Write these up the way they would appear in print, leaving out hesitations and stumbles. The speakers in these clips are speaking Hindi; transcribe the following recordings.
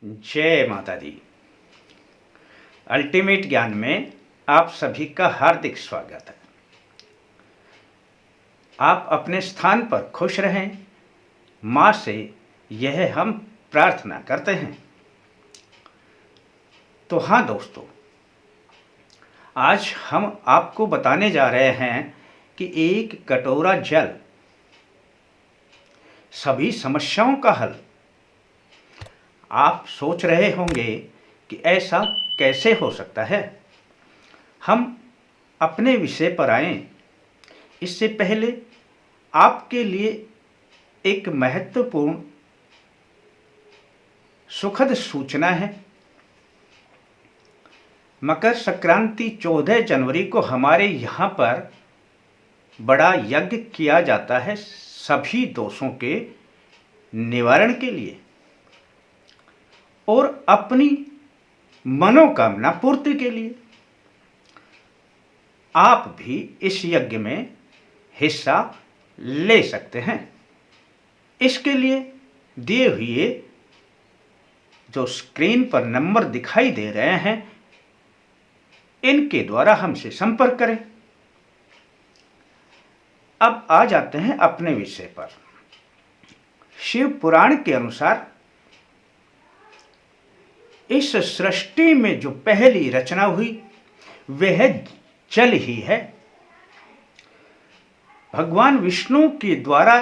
जय माता दी। अल्टीमेट ज्ञान में आप सभी का हार्दिक स्वागत है। आप अपने स्थान पर खुश रहें, माँ से यह हम प्रार्थना करते हैं। तो हाँ दोस्तों, आज हम आपको बताने जा रहे हैं कि एक कटोरा जल सभी समस्याओं का हल। आप सोच रहे होंगे कि ऐसा कैसे हो सकता है। हम अपने विषय पर आएं, इससे पहले आपके लिए एक महत्वपूर्ण सुखद सूचना है। मकर संक्रांति 14 जनवरी को हमारे यहाँ पर बड़ा यज्ञ किया जाता है सभी दोषों के निवारण के लिए और अपनी मनोकामना पूर्ति के लिए। आप भी इस यज्ञ में हिस्सा ले सकते हैं। इसके लिए दिए हुए जो स्क्रीन पर नंबर दिखाई दे रहे हैं, इनके द्वारा हमसे संपर्क करें। अब आ जाते हैं अपने विषय पर। शिव पुराण के अनुसार इस सृष्टि में जो पहली रचना हुई वह जल ही है। भगवान विष्णु के द्वारा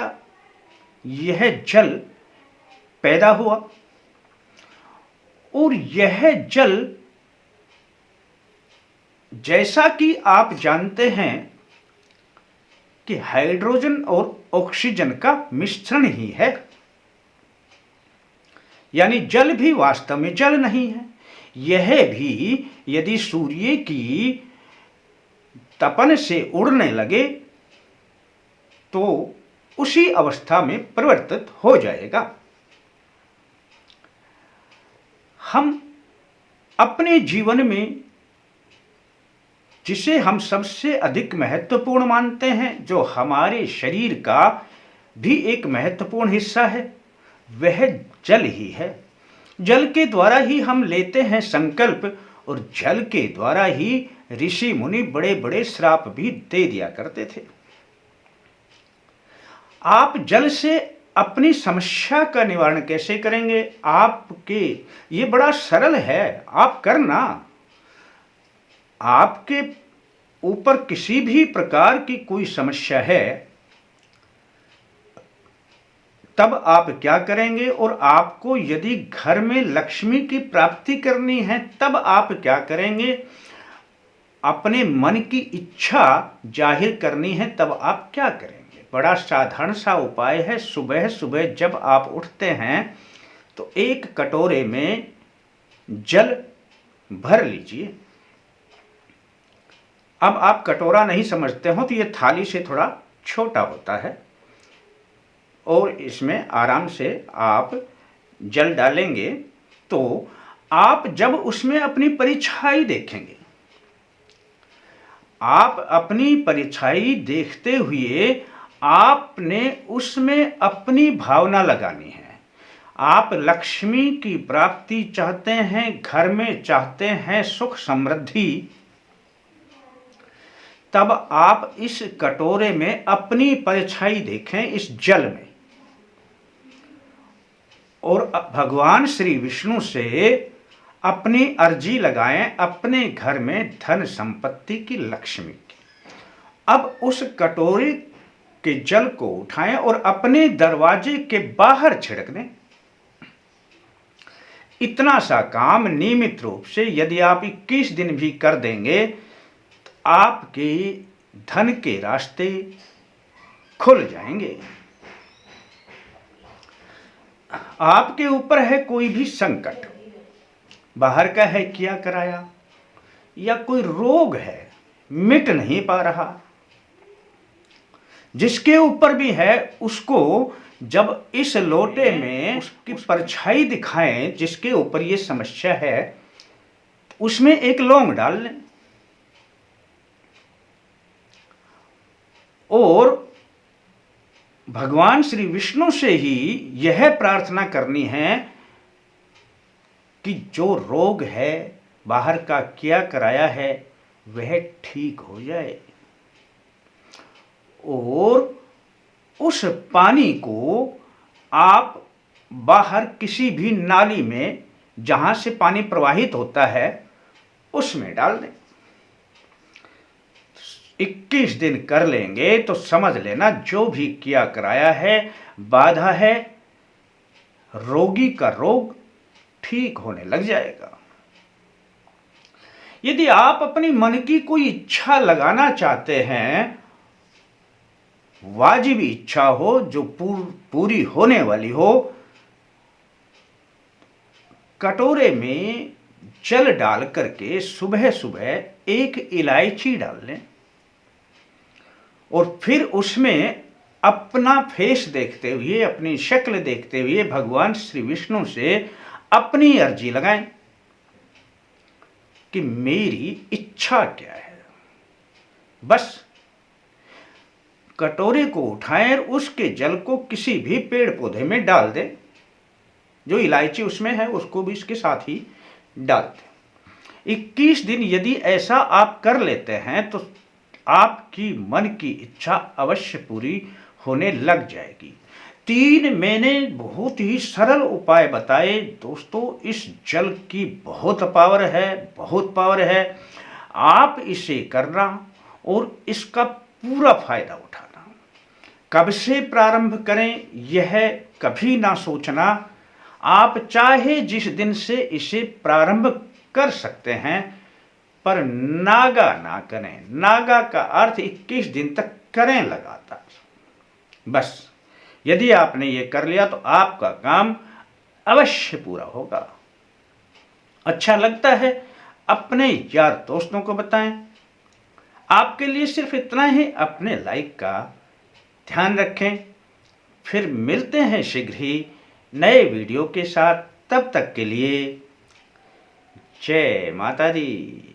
यह जल पैदा हुआ और यह जल, जैसा कि आप जानते हैं कि हाइड्रोजन और ऑक्सीजन का मिश्रण ही है, यानी जल भी वास्तव में जल नहीं है। यह भी यदि सूर्य की तपन से उड़ने लगे तो उसी अवस्था में परिवर्तित हो जाएगा। हम अपने जीवन में जिसे हम सबसे अधिक महत्वपूर्ण मानते हैं, जो हमारे शरीर का भी एक महत्वपूर्ण हिस्सा है, वह जल ही है। जल के द्वारा ही हम लेते हैं संकल्प और जल के द्वारा ही ऋषि मुनि बड़े बड़े श्राप भी दे दिया करते थे। आप जल से अपनी समस्या का निवारण कैसे करेंगे? ये बड़ा सरल है, आप करना। आपके ऊपर किसी भी प्रकार की कोई समस्या है, तब आप क्या करेंगे? और आपको यदि घर में लक्ष्मी की प्राप्ति करनी है, तब आप क्या करेंगे? अपने मन की इच्छा जाहिर करनी है, तब आप क्या करेंगे? बड़ा साधारण सा उपाय है। सुबह सुबह जब आप उठते हैं तो एक कटोरे में जल भर लीजिए। अब आप कटोरा नहीं समझते हो तो ये थाली से थोड़ा छोटा होता है और इसमें आराम से आप जल डालेंगे। तो आप जब उसमें अपनी परछाई देखेंगे, आप अपनी परछाई देखते हुए आपने उसमें अपनी भावना लगानी है। आप लक्ष्मी की प्राप्ति चाहते हैं, घर में चाहते हैं सुख समृद्धि, तब आप इस कटोरे में अपनी परछाई देखें इस जल में और भगवान श्री विष्णु से अपनी अर्जी लगाएं अपने घर में धन संपत्ति की, लक्ष्मी की। अब उस कटोरे के जल को उठाएं और अपने दरवाजे के बाहर छिड़क दें। इतना सा काम नियमित रूप से यदि आप 21 दिन भी कर देंगे तो आपके धन के रास्ते खुल जाएंगे। आपके ऊपर है कोई भी संकट, बाहर का है किया कराया, या कोई रोग है मिट नहीं पा रहा, जिसके ऊपर भी है उसको जब इस लोटे में उसकी परछाई दिखाएं जिसके ऊपर ये समस्या है, उसमें एक लौंग डाल लें और भगवान श्री विष्णु से ही यह प्रार्थना करनी है कि जो रोग है, बाहर का किया कराया है, वह ठीक हो जाए और उस पानी को आप बाहर किसी भी नाली में जहां से पानी प्रवाहित होता है उसमें डाल दें। 21 दिन कर लेंगे तो समझ लेना जो भी किया कराया है, बाधा है, रोगी का रोग ठीक होने लग जाएगा। यदि आप अपनी मन की कोई इच्छा लगाना चाहते हैं, वाजिबी इच्छा हो जो पूरी होने वाली हो, कटोरे में जल डाल करके सुबह सुबह एक इलायची डाल लें और फिर उसमें अपना फेस देखते हुए, अपनी शक्ल देखते हुए भगवान श्री विष्णु से अपनी अर्जी लगाएं कि मेरी इच्छा क्या है। बस कटोरे को उठाएं और उसके जल को किसी भी पेड़ पौधे में डाल दें, जो इलायची उसमें है उसको भी इसके साथ ही डाल दें। 21 दिन यदि ऐसा आप कर लेते हैं तो आपकी मन की इच्छा अवश्य पूरी होने लग जाएगी। 3 मैंने बहुत ही सरल उपाय बताए दोस्तों। इस जल की बहुत पावर है, बहुत पावर है। आप इसे करना और इसका पूरा फायदा उठाना। कब से प्रारंभ करें यह कभी ना सोचना। आप चाहे जिस दिन से इसे प्रारंभ कर सकते हैं, पर नागा ना करें। नागा का अर्थ 21 दिन तक करें लगातार। बस यदि आपने ये कर लिया तो आपका काम अवश्य पूरा होगा। अच्छा लगता है अपने यार दोस्तों को बताएं। आपके लिए सिर्फ इतना ही, अपने लाइक का ध्यान रखें। फिर मिलते हैं शीघ्र ही नए वीडियो के साथ। तब तक के लिए जय माता दी।